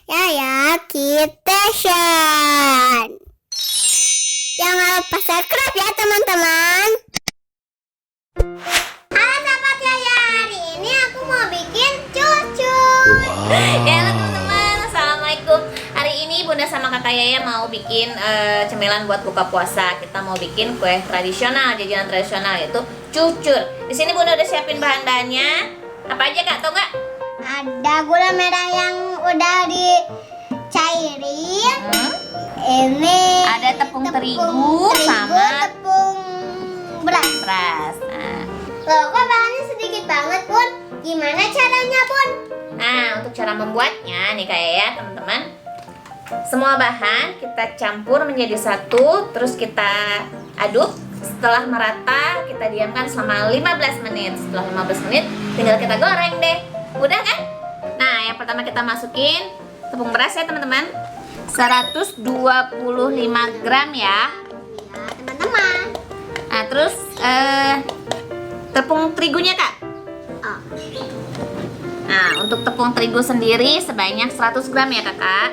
Yaya Kitchen. Jangan lupa subscribe ya teman-teman. Halo sahabat Yaya, hari ini aku mau bikin cucur. Ya halo teman-teman, assalamualaikum. Hari ini Bunda sama kakak Yaya mau bikin cemilan buat buka puasa. Kita mau bikin kue tradisional, jajanan tradisional yaitu cucur. Di sini Bunda udah siapin bahan-bahannya. Apa aja kak, tau nggak? Ada gula merah yang udah dicairin. Ini Ada tepung terigu sama tepung beras. beras. Nah, Loh, kok bahannya sedikit banget, Bun? Gimana caranya, Bun? nah, untuk cara membuatnya nih kayak ya teman-teman. Semua bahan kita campur menjadi satu, terus kita aduk. Setelah merata, kita diamkan selama 15 menit. Setelah 15 menit, tinggal kita goreng deh. Udah kan? Nah, yang pertama kita masukin tepung beras ya teman-teman. 125 gram ya. Ya, teman-teman. Nah, terus tepung terigunya kak. Oh, Nah, untuk tepung terigu sendiri sebanyak 100 gram ya kakak.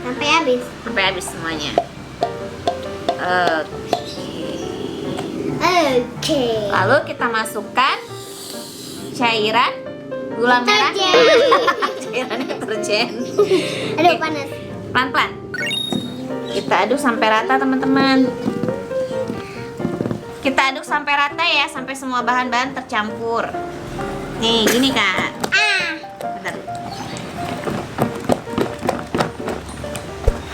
sampai habis. Sampai habis semuanya. Oke. Lalu kita masukkan cairan gula merah. Cairan deterjen. Aduh, Oke. panas. Pelan-pelan. Kita aduk sampai rata teman-teman. Kita aduk sampai rata ya, sampai semua bahan-bahan tercampur. Nih, gini kak. Bentar.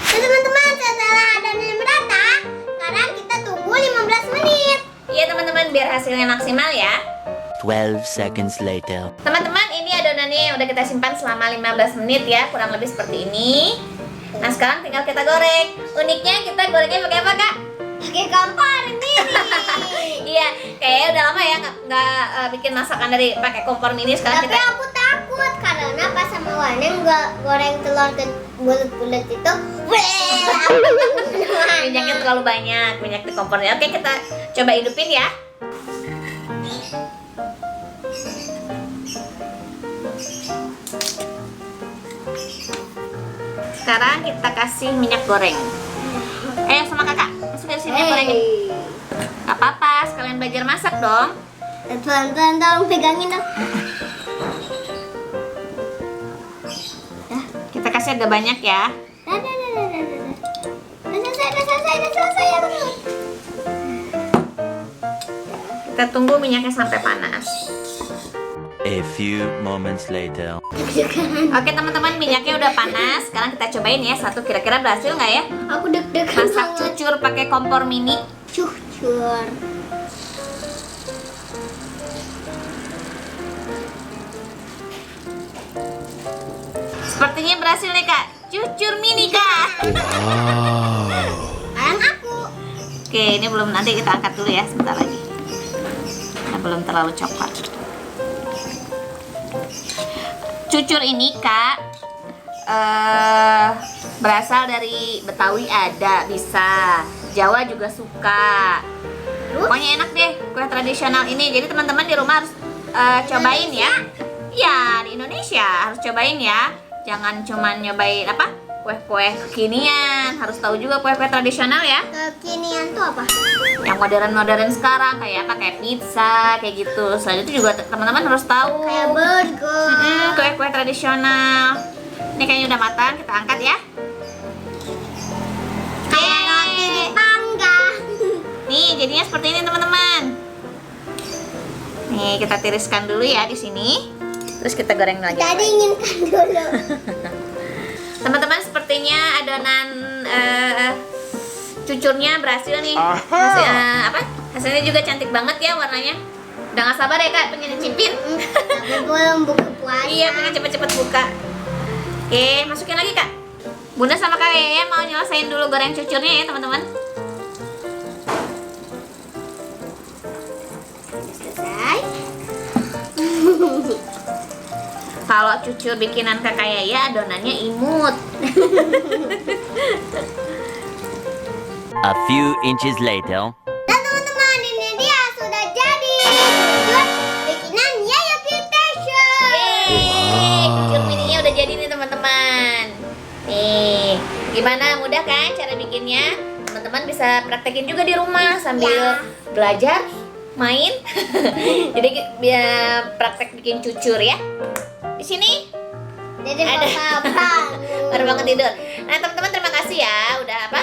Nah, teman-teman, setelah adonan merata, sekarang kita tunggu 15 menit. Iya teman-teman, biar hasilnya maksimal ya. 12 seconds later. Teman-teman, ini adonannya udah kita simpan selama 15 menit ya, kurang lebih seperti ini. Nah, sekarang tinggal kita goreng. Uniknya kita gorengnya pakai apa kak? Pakai kompor mini. Iya, kayaknya udah lama ya nggak bikin masakan dari pakai kompor mini. Sekarang Tapi kita aku takut karena pas sama Wanem goreng telur ke bulat-bulat itu, minyaknya terlalu banyak, minyak di kompornya. Oke, kita coba hidupin ya. Sekarang kita kasih minyak goreng. Sama kakak, masuk dari sini minyak gorengnya. Gak apa-apa, sekalian belajar masak dong. Pelan-pelan tolong pegangin dong. Kita kasih agak banyak ya. Udah selesai ya teman. Kita tunggu minyaknya sampai panas. A few moments later. Oke teman-teman, minyaknya udah panas. Sekarang kita cobain ya satu, kira-kira berhasil nggak ya? Aku deg-degan Masak banget. cucur pakai kompor mini. Cucur. Sepertinya berhasil nih kak, cucur mini kak. Sekarang aku. Oke, ini belum, nanti kita angkat dulu ya sebentar lagi. Nah, belum terlalu coklat. Cucur ini kak berasal dari Betawi, ada, bisa Jawa juga suka. Pokoknya enak deh kue tradisional ini. Jadi teman-teman di rumah harus cobain ya. Iya, di Indonesia harus cobain ya. Jangan cuman nyobain apa kue-kue kekinian, harus tahu juga kue-kue tradisional ya. Kekinian tuh apa? Yang modern-modern sekarang kayak apa, kayak pizza, kayak gitu. Selain itu juga teman-teman harus tahu Kayak burger. kue-kue tradisional. Ini kayaknya udah matang, kita angkat ya. Kayak roti dipanggang. Nih, jadinya seperti ini teman-teman. Nih, kita tiriskan dulu ya di sini. Terus kita goreng lagi. Kita dinginkan dulu. Teman-teman, sepertinya adonan cucurnya berhasil nih. Hasilnya juga cantik banget ya warnanya. Udah gak sabar ya kak, pengen nyicipin. Tapi belum buka puasa. Iya, pengen cepet-cepet buka. Oke, masukin lagi kak. Bunda sama kak Yaya mau nyelesain dulu goreng cucurnya ya teman-teman. Selesai. Kalau cucur bikinan kakak Yaya adonannya imut. A few inches later. Nah teman-teman, ini dia sudah jadi cucur bikinan Yaya Kitchen. Yeay. cucur mininya udah jadi nih teman-teman. Nih, gimana, mudah kan cara bikinnya? Teman-teman bisa praktekin juga di rumah sambil belajar, main. Jadi biar praktek bikin cucur ya. Di sini Jadi ada. papa. Baru bangun tidur. Nah teman-teman, terima kasih ya udah apa?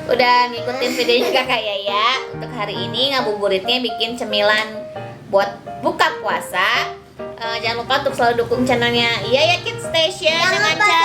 Udah ngikutin videonya Kakak Yaya. Untuk hari ini ngabuburitnya bikin cemilan buat buka puasa. Jangan lupa untuk selalu dukung channelnya Yaya Kids Station Jangan dengan lupa cara